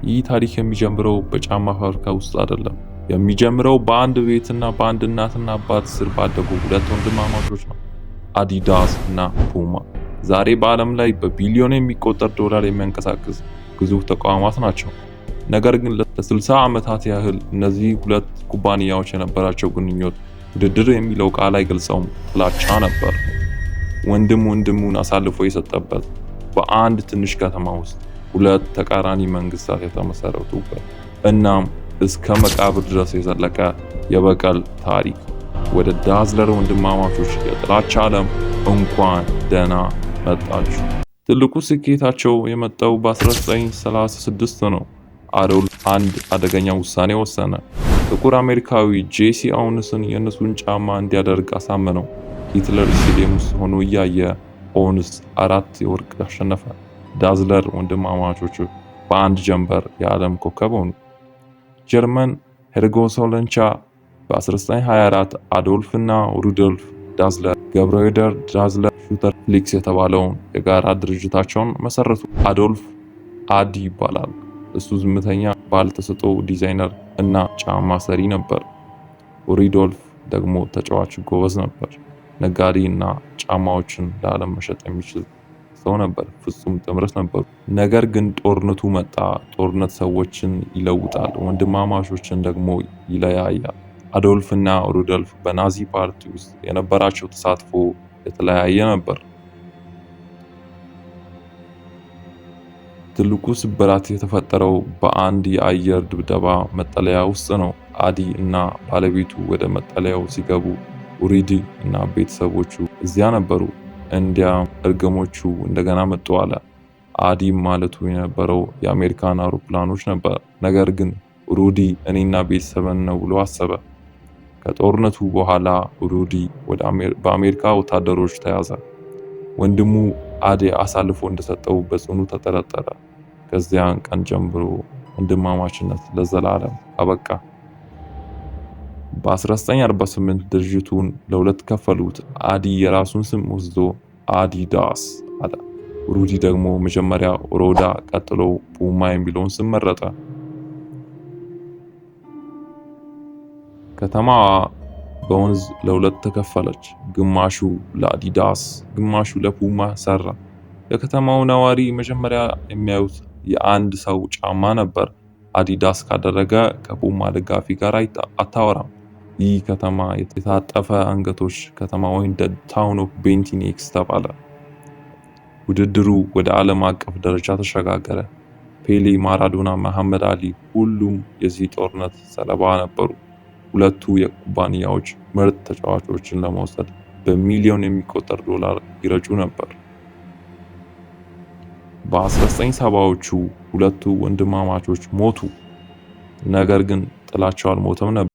ይህ ታሪክ የሚጀምረው በጫማ ፋብሪካ ውስጥ አይደለም። የሚጀምረው በአንድ ቤትና በአንድ እናትና አባት ስር ባደጉ ሁለት ወንድማማቾች ነው። አዲዳስ እና ፑማ ዛሬ በዓለም ላይ በቢሊዮን የሚቆጠር ዶላር የሚያንቀሳቅስ ግዙፍ ተቋማት ናቸው። ነገር ግን ለ60 ዓመታት ያህል እነዚህ ሁለት ኩባንያዎች የነበራቸው ግንኙነት ውድድር የሚለው ቃል አይገልጸውም፣ ጥላቻ ነበር። ወንድም ወንድሙን አሳልፎ የሰጠበት፣ በአንድ ትንሽ ከተማ ውስጥ ሁለት ተቃራኒ መንግስታት የተመሰረቱበት፣ እናም እስከ መቃብር ድረስ የዘለቀ የበቀል ታሪክ። ወደ ዳዝለር ወንድማማቾች የጥላቻ ዓለም እንኳን ደህና መጣችሁ። ትልቁ ስኬታቸው የመጣው በ1936 ነው። አዶልፍ አንድ አደገኛ ውሳኔ ወሰነ። ጥቁር አሜሪካዊ ጄሲ ኦውንስን የእነሱን ጫማ እንዲያደርግ አሳመነው። ሂትለር ስቴዲየም ውስጥ ሆኖ እያየ ኦውንስ 4 የወርቅ አሸነፈ። ዳዝለር ወንድማማቾቹ በአንድ ጀንበር የዓለም ኮከብ ሆኑ። ጀርመን ሄርጎሶለንቻ በ1924 አዶልፍ እና ሩዶልፍ ዳዝለር ገብረዌደር ዳዝለር ሹተር ፍሊክስ የተባለውን የጋራ ድርጅታቸውን መሰረቱ። አዶልፍ አዲ ይባላል። እሱ ዝምተኛ ባለተሰጥኦ ዲዛይነር እና ጫማ ሰሪ ነበር። ሩዶልፍ ደግሞ ተጫዋች ጎበዝ ነበር። ነጋዴ እና ጫማዎችን ለዓለም መሸጥ የሚችል ሰው ነበር። ፍጹም ጥምረት ነበሩ። ነገር ግን ጦርነቱ መጣ። ጦርነት ሰዎችን ይለውጣል፣ ወንድማማቾችን ደግሞ ይለያያል። አዶልፍ እና ሩዶልፍ በናዚ ፓርቲ ውስጥ የነበራቸው ተሳትፎ የተለያየ ነበር። ትልቁ ስብራት የተፈጠረው በአንድ የአየር ድብደባ መጠለያ ውስጥ ነው። አዲ እና ባለቤቱ ወደ መጠለያው ሲገቡ ኡሪዲ እና ቤተሰቦቹ እዚያ ነበሩ። እንዲያም እርግሞቹ እንደገና መጡ አለ። አዲ ማለቱ የነበረው የአሜሪካን አውሮፕላኖች ነበር። ነገር ግን ሩዲ እኔና ቤተሰብን ነው ብሎ አሰበ። ከጦርነቱ በኋላ ሩዲ በአሜሪካ ወታደሮች ተያዘ። ወንድሙ አዲ አሳልፎ እንደሰጠው በጽኑ ተጠረጠረ። ከዚያን ቀን ጀምሮ ወንድማማችነት ለዘላለም አበቃ። በ1948 ድርጅቱን ለሁለት ከፈሉት። አዲ የራሱን ስም ወስዶ አዲዳስ አለ። ሩዲ ደግሞ መጀመሪያ ሮዳ ቀጥሎ ፑማ የሚለውን ስም መረጠ። ከተማዋ በወንዝ ለሁለት ተከፈለች። ግማሹ ለአዲዳስ፣ ግማሹ ለፑማ ሰራ። የከተማው ነዋሪ መጀመሪያ የሚያዩት የአንድ ሰው ጫማ ነበር። አዲዳስ ካደረገ ከፑማ ደጋፊ ጋር አታወራም። ይህ ከተማ የታጠፈ አንገቶች ከተማ ወይም ደ ታውን ኦፍ ቤንቲኔክስ ተባለ። ውድድሩ ወደ ዓለም አቀፍ ደረጃ ተሸጋገረ። ፔሌ፣ ማራዶና፣ መሐመድ አሊ ሁሉም የዚህ ጦርነት ሰለባ ነበሩ። ሁለቱ የኩባንያዎች ምርጥ ተጫዋቾችን ለመውሰድ በሚሊዮን የሚቆጠር ዶላር ይረጩ ነበር። በ1970ዎቹ ሁለቱ ወንድማማቾች ሞቱ። ነገር ግን ጥላቻው አልሞተም ነበር።